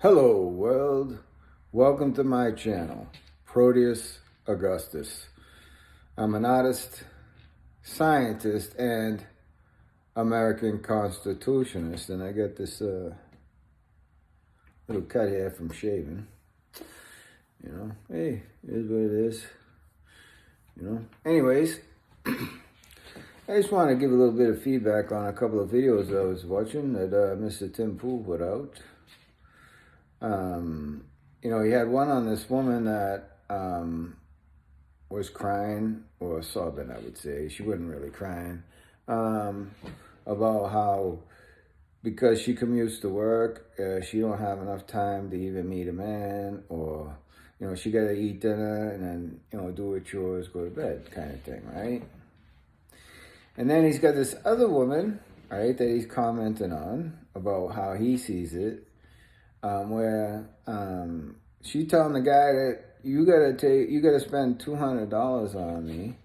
Hello world, welcome to my channel, Proteus Augustus. I'm an artist, scientist, and American constitutionalist, and I got this little cut here from shaving. Hey, it is what it is. Anyways, I just want to give a little bit of feedback on a couple of videos I was watching that Mr. Tim Pool put out. He had one on this woman that was crying, or sobbing, I would say. She wasn't really crying. About how, because she commutes to work, she don't have enough time to even meet a man, or, she got to eat dinner and then, do her chores, go to bed kind of thing, right? And then he's got this other woman, right, that he's commenting on about how he sees it. Where she telling the guy that you gotta spend $200 on me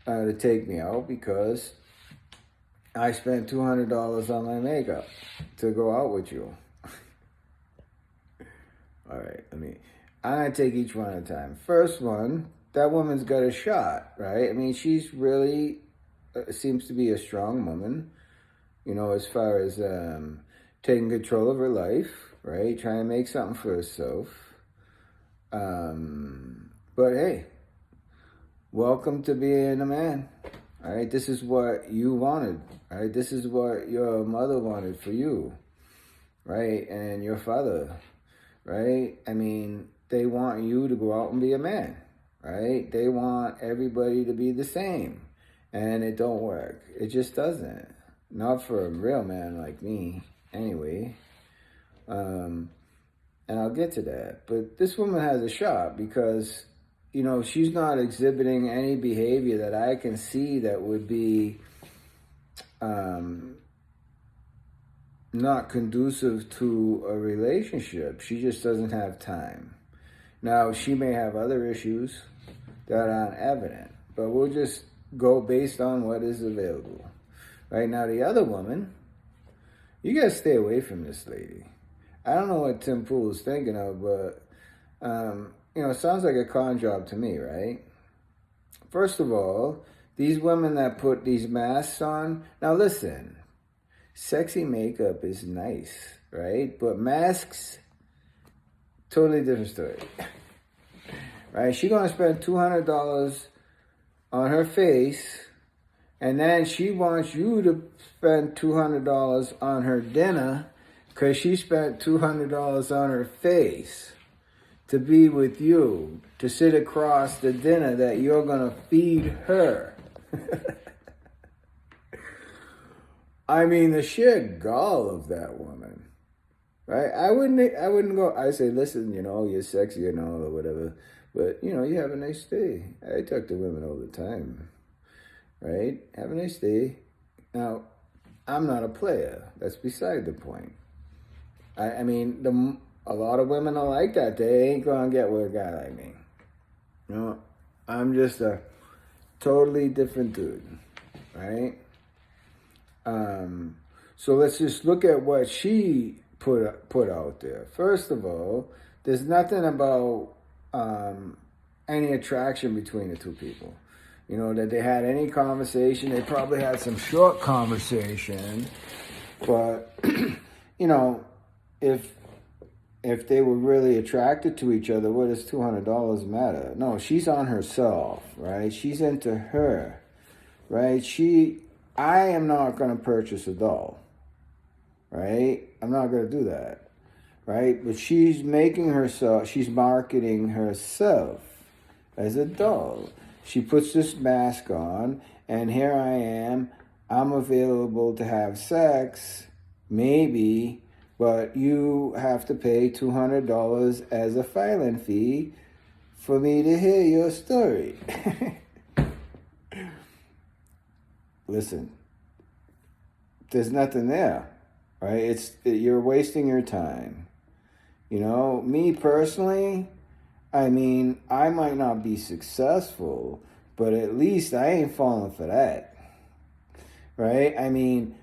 to take me out because I spent $200 on my makeup to go out with you. All right, I'm gonna take each one at a time. First one, that woman's got a shot, right? I mean, she's really seems to be a strong woman, as far as taking control of her life, right? Trying to make something for herself. But hey, welcome to being a man. All right, this is what you wanted. All right, this is what your mother wanted for you, right? And your father, right? I mean, they want you to go out and be a man, right? They want everybody to be the same, and it don't work. It just doesn't. Not for a real man like me. Anyway, and I'll get to that. But this woman has a shot because, she's not exhibiting any behavior that I can see that would be not conducive to a relationship. She just doesn't have time. Now, she may have other issues that aren't evident, but we'll just go based on what is available. Right now, the other woman, you gotta stay away from this lady. I don't know what Tim Pool is thinking of, but, it sounds like a con job to me, right? First of all, these women that put these masks on, now listen, sexy makeup is nice, right? But masks, totally different story, right? She's gonna spend $200 on her face, and then she wants you to spend $200 on her dinner because she spent $200 on her face to be with you, to sit across the dinner that you're going to feed her. I mean, the sheer gall of that woman, right? I wouldn't go, I say, listen, you're sexy and all or whatever, but, you have a nice day. I talk to women all the time. Right? Have a nice day. Now, I'm not a player. That's beside the point. I mean, a lot of women are like that. They ain't gonna get with a guy like me. I'm just a totally different dude, right? So let's just look at what she put out there. First of all, there's nothing about any attraction between the two people. That they had any conversation. They probably had some short conversation. But, if they were really attracted to each other, what does $200 matter? No, she's on herself, right? She's into her, right? I am not going to purchase a doll, right? I'm not going to do that, right? But she's marketing herself as a doll. She puts this mask on, and here I am. I'm available to have sex, maybe, but you have to pay $200 as a filing fee for me to hear your story. Listen, there's nothing there, right? You're wasting your time. Me personally, I mean, I might not be successful, but at least I ain't falling for that, right? I mean,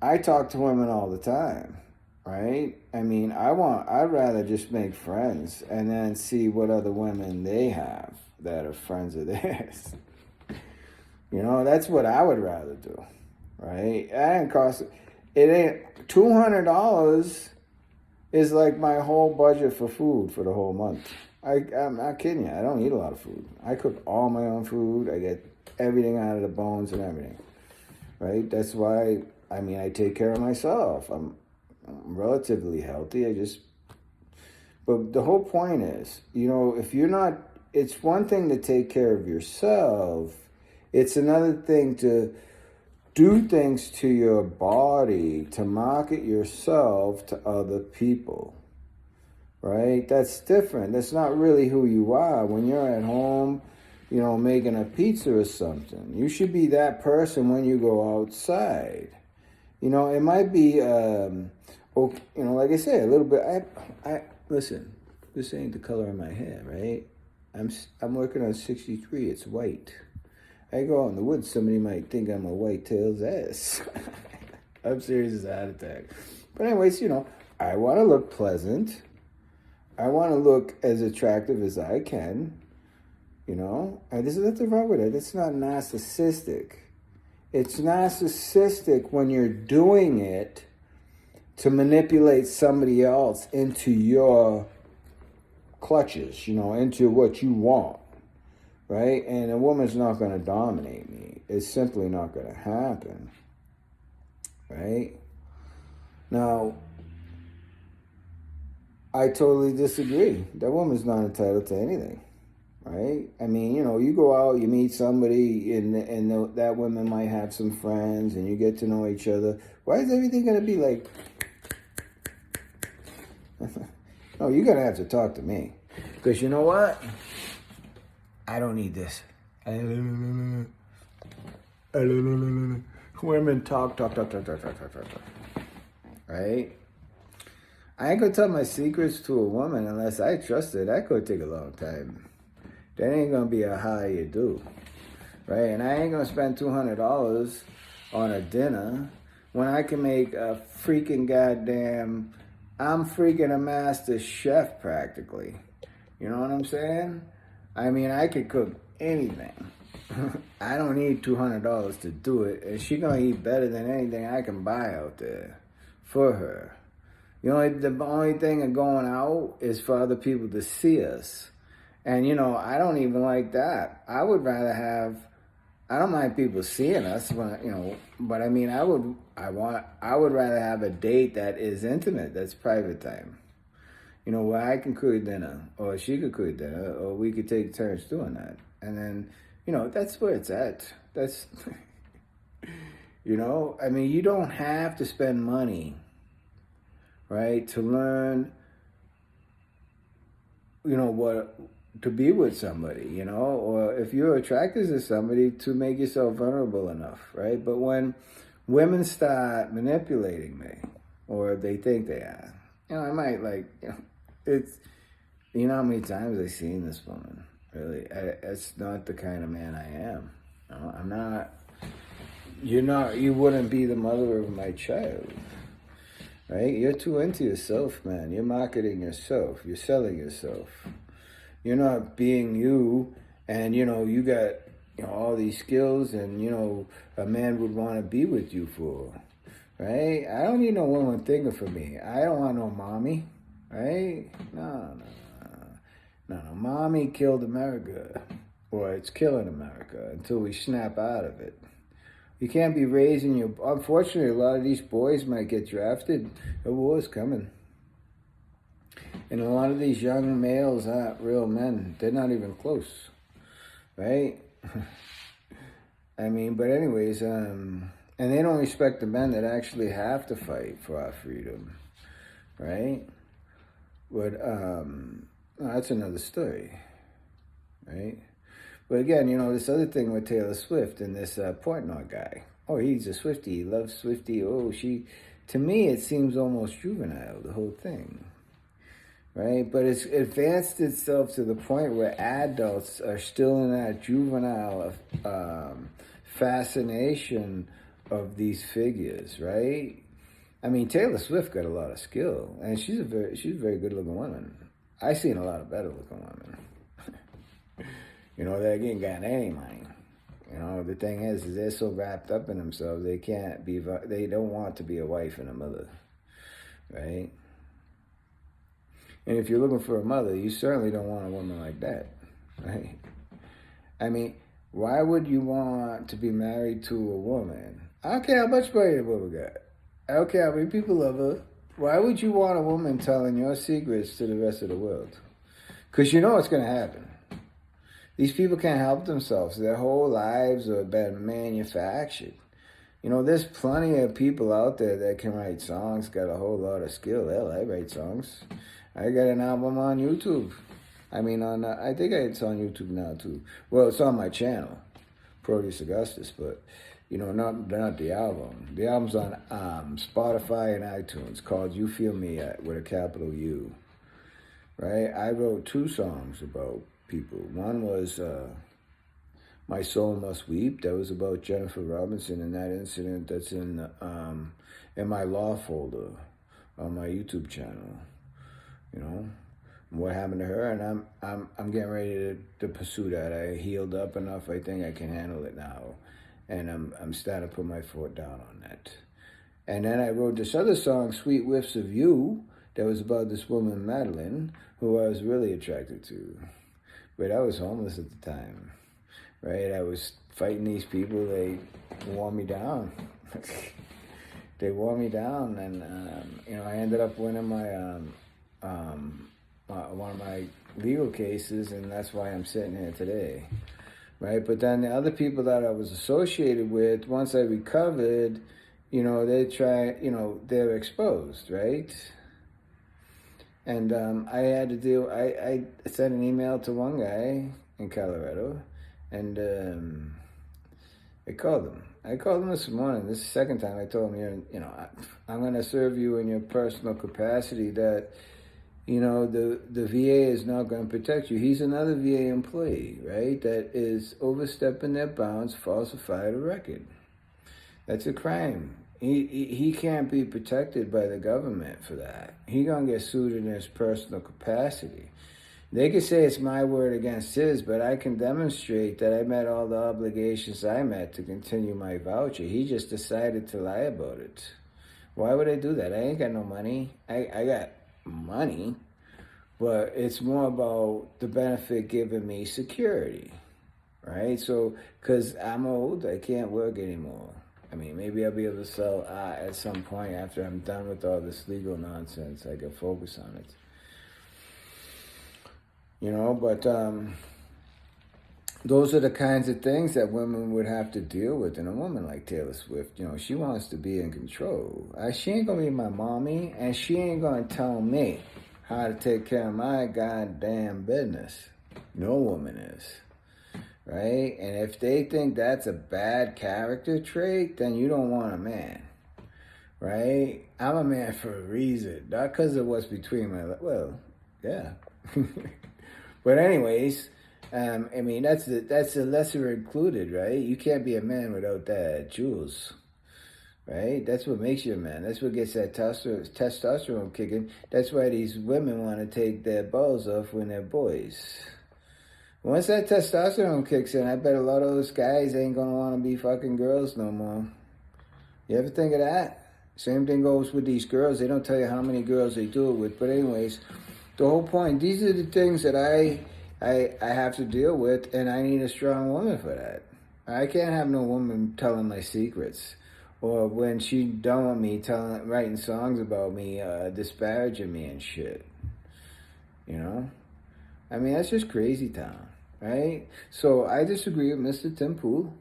I talk to women all the time, right? I mean, I'd rather just make friends and then see what other women they have that are friends of theirs. You know, that's what I would rather do, right? That ain't cost, it ain't, $200 is like my whole budget for food for the whole month. I'm not kidding you. I don't eat a lot of food. I cook all my own food. I get everything out of the bones and everything, right? That's why, I mean, I take care of myself. I'm relatively healthy. But the whole point is, you know, if you're not, it's one thing to take care of yourself. It's another thing to do things to your body to market yourself to other people, right? That's different. That's not really who you are. When you're at home, you know, making a pizza or something, you should be that person when you go outside. You know, it might be, okay, you know, like I said, a little bit. Listen. This ain't the color of my hair, right? I'm working on 63. It's white. I go out in the woods. Somebody might think I'm a white-tailed ass. I'm serious as a heart attack. But anyways, you know, I want to look pleasant. I want to look as attractive as I can. You know, and there's nothing wrong with it. It's not narcissistic. It's narcissistic when you're doing it to manipulate somebody else into your clutches, you know, into what you want, right? And a woman's not going to dominate me. It's simply not going to happen, right? Now, I totally disagree. That woman's not entitled to anything, right? I mean, you know, you go out, you meet somebody, and that woman might have some friends, and you get to know each other. Why is everything going to be like... No, you're going to have to talk to me. Because you know what? I don't need this. Women talk. Right? I ain't going to tell my secrets to a woman unless I trust her. That could take a long time. That ain't going to be a how you do. Right? And I ain't going to spend $200 on a dinner when I can make a freaking goddamn... I'm freaking a master chef practically. You know what I'm saying? I mean, I could cook anything. I don't need $200 to do it. And she gonna eat better than anything I can buy out there for her. The only thing of going out is for other people to see us. And, you know, I don't even like that. I would rather have... I don't mind people seeing us, but, you know, but I mean, I would rather have a date that is intimate, that's private time. You know, where I can cook dinner, or she could cook dinner, or we could take turns doing that. And then, you know, that's where it's at. That's, you know, I mean, you don't have to spend money, right, to learn, you know, what... to be with somebody, you know, or if you're attracted to somebody, to make yourself vulnerable enough, right? But when women start manipulating me, or they think they are, you know, I might like, you know, it's, you know how many times I've seen this woman, really? It's not the kind of man I am. You know, I'm not, you wouldn't be the mother of my child, right? You're too into yourself, man. You're marketing yourself. You're selling yourself. You're not being you, and, you know, you got, you know, all these skills, and, you know, a man would want to be with you for, right? I don't need no woman thinking for me. I don't want no mommy, right? No. Mommy killed America, or it's killing America until we snap out of it. You can't be raising your... Unfortunately, a lot of these boys might get drafted. The war's coming. And a lot of these young males aren't real men. They're not even close, right? I mean, but anyways, and they don't respect the men that actually have to fight for our freedom, right? But that's another story, right? But again, you know, this other thing with Taylor Swift and this Portnoy guy. Oh, he's a Swiftie. He loves Swiftie. Oh, to me, it seems almost juvenile, the whole thing. Right? But it's advanced itself to the point where adults are still in that juvenile fascination of these figures, right? I mean, Taylor Swift got a lot of skill, and she's a very good looking woman. I've seen a lot of better looking women. They ain't got any money. The thing is they're so wrapped up in themselves, they don't want to be a wife and a mother, right? And if you're looking for a mother, you certainly don't want a woman like that, right? I mean, why would you want to be married to a woman? I don't care how much money the woman got. I don't care how many people love her. Why would you want a woman telling your secrets to the rest of the world? Because you know what's going to happen. These people can't help themselves. Their whole lives have been manufactured. There's plenty of people out there that can write songs, got a whole lot of skill. Hell, I write songs. I got an album on YouTube. I think it's on YouTube now too. Well, it's on my channel, Proteus Augustus, but not the album. The album's on Spotify and iTunes, called "You Feel Me" with a capital U. Right? I wrote 2 songs about people. One was "My Soul Must Weep." That was about Jennifer Robinson and that incident that's in my law folder on my YouTube channel. What happened to her, and I'm getting ready to pursue that. I healed up enough. I think I can handle it now, and I'm starting to put my foot down on that. And then I wrote this other song, "Sweet Whiffs of You," that was about this woman Madeline, who I was really attracted to, but I was homeless at the time, right? I was fighting these people. They wore me down. They wore me down, and I ended up winning my one of my legal cases, and that's why I'm sitting here today, right? But then the other people that I was associated with, once I recovered, they're exposed, right? And I had to deal. I sent an email to one guy in Colorado, and I called him. I called him this morning. This is the second time I told him, I'm going to serve you in your personal capacity. That the VA is not going to protect you. He's another VA employee, right? That is overstepping their bounds, falsified a record. That's a crime. He can't be protected by the government for that. He gonna get sued in his personal capacity. They could say it's my word against his, but I can demonstrate that I met all the obligations I met to continue my voucher. He just decided to lie about it. Why would I do that? I ain't got no money. I got money, but it's more about the benefit giving me security, right? So, because I'm old, I can't work anymore. Maybe I'll be able to sell at some point after I'm done with all this legal nonsense. I can focus on it. But those are the kinds of things that women would have to deal with. And a woman like Taylor Swift, she wants to be in control. She ain't going to be my mommy, and she ain't going to tell me how to take care of my goddamn business. No woman is. Right? And if they think that's a bad character trait, then you don't want a man. Right? I'm a man for a reason. Not because of what's between my legs. Well, yeah. But anyways, that's the lesser included, right? You can't be a man without that jewels. Right? That's what makes you a man. That's what gets that testosterone kicking. That's why these women want to take their balls off when they're boys. Once that testosterone kicks in, I bet a lot of those guys ain't going to want to be fucking girls no more. You ever think of that? Same thing goes with these girls. They don't tell you how many girls they do it with. But anyways, the whole point, these are the things that I have to deal with, and I need a strong woman for that. I can't have no woman telling my secrets. Or when she done with me, writing songs about me, disparaging me and shit. That's just crazy town. Right? So I disagree with Mr. Tim Pool,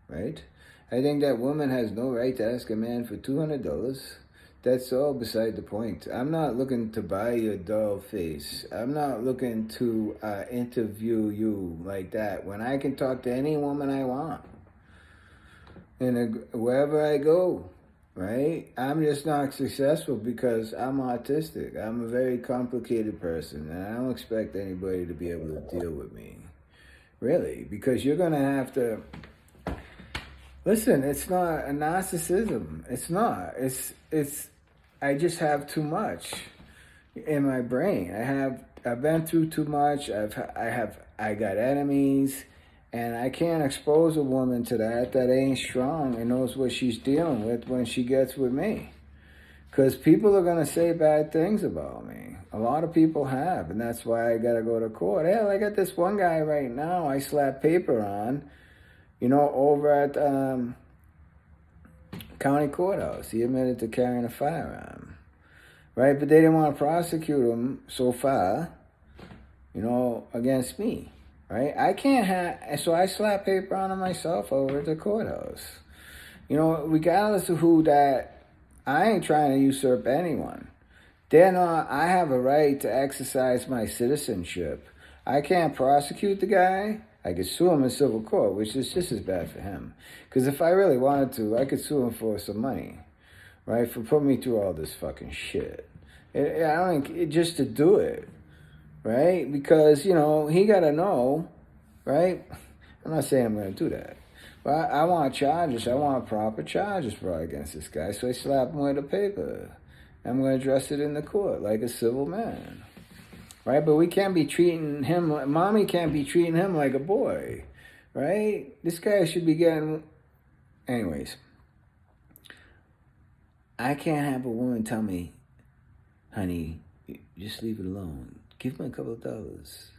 right? I think that woman has no right to ask a man for $200. That's all beside the point. I'm not looking to buy your doll face. I'm not looking to interview you like that when I can talk to any woman I want. And wherever I go, right? I'm just not successful because I'm autistic. I'm a very complicated person, and I don't expect anybody to be able to deal with me. Really, because you're going to have to... Listen, it's not a narcissism. It's not. It's I just have too much in my brain. I've been through too much. I got enemies, and I can't expose a woman to that ain't strong and knows what she's dealing with when she gets with me. Because people are going to say bad things about me. A lot of people have, and that's why I got to go to court. Hell, I got this one guy right now I slapped paper on, over at county courthouse. He admitted to carrying a firearm, right? But they didn't want to prosecute him so far, against me, right? I can't have, so I slapped paper on him myself over at the courthouse. Regardless of who that, I ain't trying to usurp anyone. I have a right to exercise my citizenship. I can't prosecute the guy. I could sue him in civil court, which is just as bad for him. Because if I really wanted to, I could sue him for some money, right? For putting me through all this fucking shit. Just to do it, right? Because, he got to know, right? I'm not saying I'm going to do that. But I want charges. I want proper charges brought against this guy. So I slap him with a paper. I'm going to address it in the court like a civil man. Right? But we can't be treating him, mommy can't be treating him like a boy. Right? This guy should be getting... Anyways. I can't have a woman tell me, honey, just leave it alone. Give me a couple of dollars.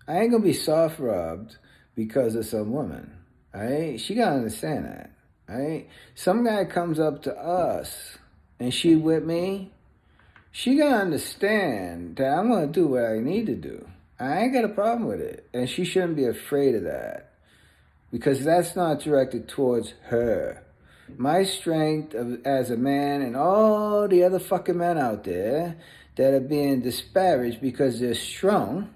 I ain't going to be soft-robbed because of some woman. Right? She got to understand that. Right? Some guy comes up to us and she with me. She got to understand that I'm going to do what I need to do. I ain't got a problem with it. And she shouldn't be afraid of that. Because that's not directed towards her. My strength as a man and all the other fucking men out there that are being disparaged because they're strong,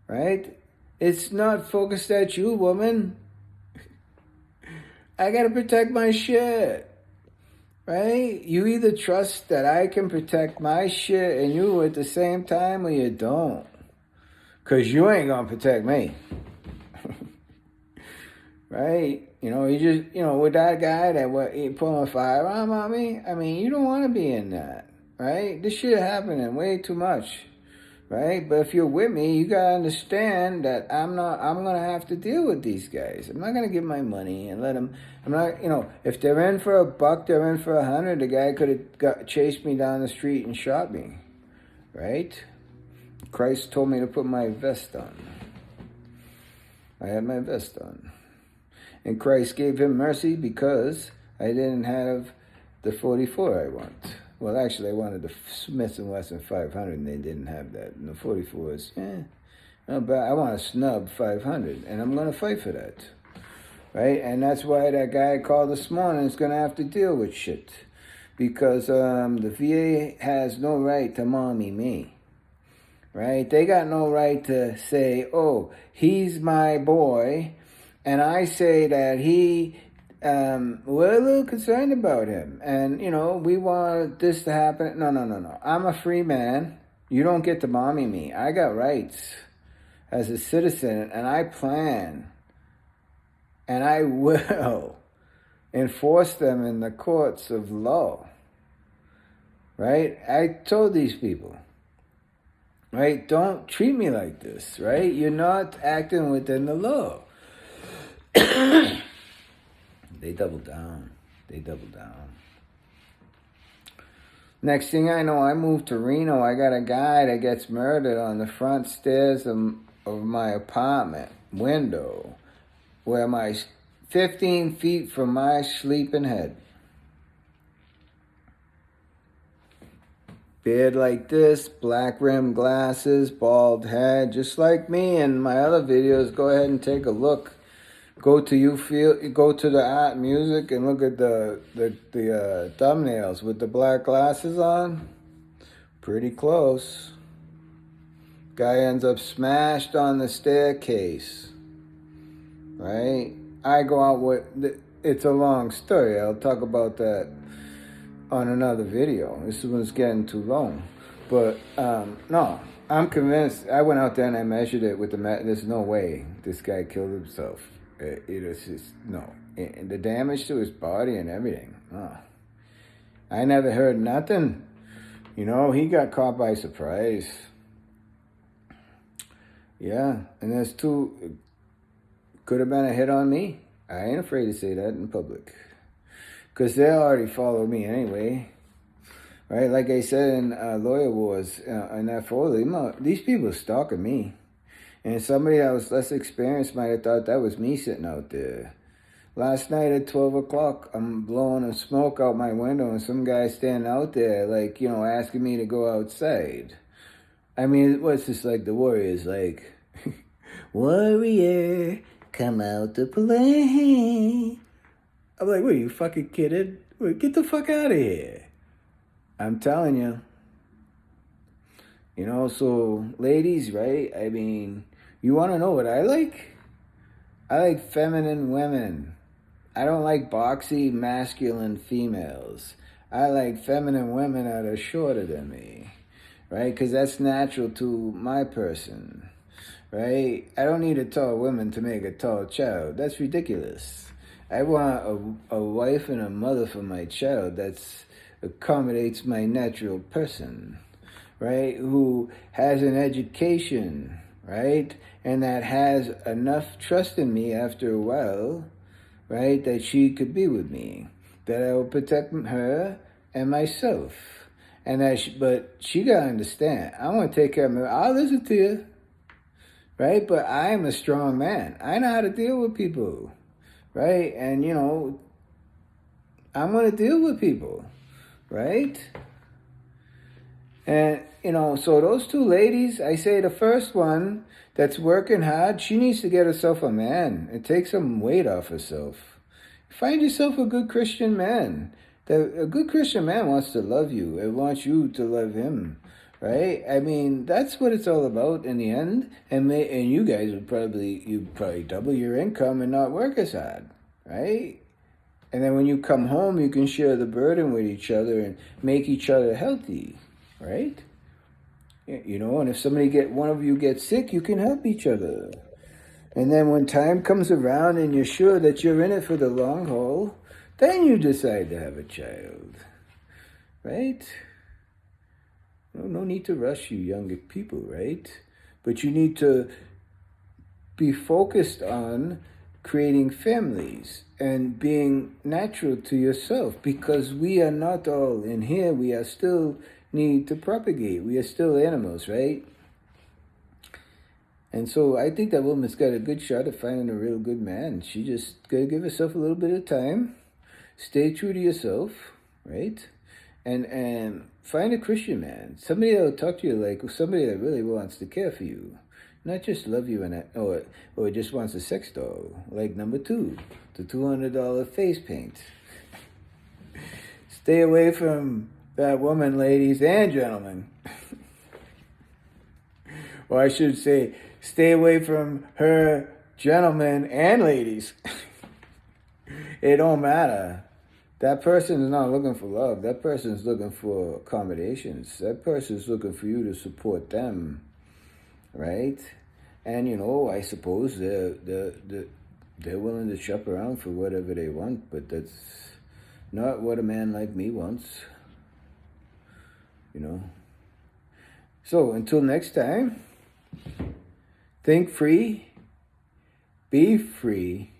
right? It's not focused at you, woman. I gotta protect my shit, right? You either trust that I can protect my shit and you at the same time, or you don't. Because you ain't gonna protect me. Right? You just, with that guy that he pulling a firearm on me, I mean, you don't want to be in that, right? This shit happening way too much, right? But if you're with me, you gotta understand that I'm gonna have to deal with these guys. I'm not gonna give my money and let them, if they're in for $1, they're in for 100. The guy could have chased me down the street and shot me, right? Christ told me to put my vest on. I had my vest on. And Christ gave him mercy because I didn't have the 44 I want. Well, actually, I wanted the Smith & Wesson 500, and they didn't have that. And the 44 is, but I want a snub 500, and I'm going to fight for that. Right? And that's why that guy I called this morning is going to have to deal with shit. Because the VA has no right to mommy me. Right? They got no right to say, oh, he's my boy, and I say that we're a little concerned about him. And, we want this to happen. No. I'm a free man. You don't get to mommy me. I got rights as a citizen, and I plan. And I will enforce them in the courts of law. Right? I told these people. Right? Don't treat me like this. Right? You're not acting within the law. They doubled down. Next thing I know, I moved to Reno. I got a guy that gets murdered on the front stairs of my apartment window, where my 15 feet from my sleeping head. Beard like this, black rimmed glasses, bald head, just like me in my other videos. Go ahead and take a look. Go to the art music and look at the thumbnails with the black glasses on. Pretty close. Guy ends up smashed on the staircase. Right? I go out with... It's a long story. I'll talk about that on another video. This one's getting too long. But, no. I'm convinced. I went out there and I measured it with there's no way this guy killed himself. It is just, no. And the damage to his body and everything. Oh. I never heard nothing. You know, he got caught by surprise. Yeah, and there's two, could have been a hit on me. I ain't afraid to say that in public. Because they already followed me anyway. Right? Like I said in Lawyer Wars, in that photo, these people are stalking me. And somebody that was less experienced might have thought that was me sitting out there. Last night at 12 o'clock, I'm blowing a smoke out my window and some guy standing out there, like, you know, asking me to go outside. I mean, what's this like the Warriors, like, Warrior, come out to play. I'm like, what, are you fucking kidding? Wait, get the fuck out of here. I'm telling you. You know, so ladies, right? I mean, you want to know what I like? I like feminine women. I don't like boxy, masculine females. I like feminine women that are shorter than me, right? Because that's natural to my person, right? I don't need a tall woman to make a tall child. That's ridiculous. I want a wife and a mother for my child that's accommodates my natural person, right? Who has an education, right? And that has enough trust in me after a while, right? That she could be with me, that I will protect her and myself. And but she gotta understand, I want to take care of her. I'll listen to you, right? But I am a strong man. I know how to deal with people, right? And, you know, I'm going to deal with people, right? And, you know, so those two ladies, I say the first one that's working hard, she needs to get herself a man and take some weight off herself. Find yourself a good Christian man. A good Christian man wants to love you. It wants you to love him, right? I mean, that's what it's all about in the end. And you guys would probably double your income and not work as hard, right? And then when you come home, you can share the burden with each other and make each other healthy, right? You know, and if one of you gets sick, you can help each other. And then when time comes around and you're sure that you're in it for the long haul, then you decide to have a child, right? No need to rush, you younger people, right? But you need to be focused on creating families and being natural to yourself, because we are not all in here. We are still need to propagate. We are still animals, right? And so I think that woman's got a good shot at finding a real good man. She just got to give herself a little bit of time, stay true to yourself, right? And find a Christian man, somebody that will talk to you like somebody that really wants to care for you, not just love you or just wants a sex doll. Like number 2, the $200 face paint. Stay away from that woman, ladies and gentlemen. Or I should say, stay away from her, gentlemen and ladies. It don't matter. That person is not looking for love. That person is looking for accommodations. That person is looking for you to support them, right? And, you know, I suppose they're willing to shop around for whatever they want, but that's not what a man like me wants, you know. So until next time, think free, be free,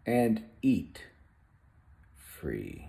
and eat free.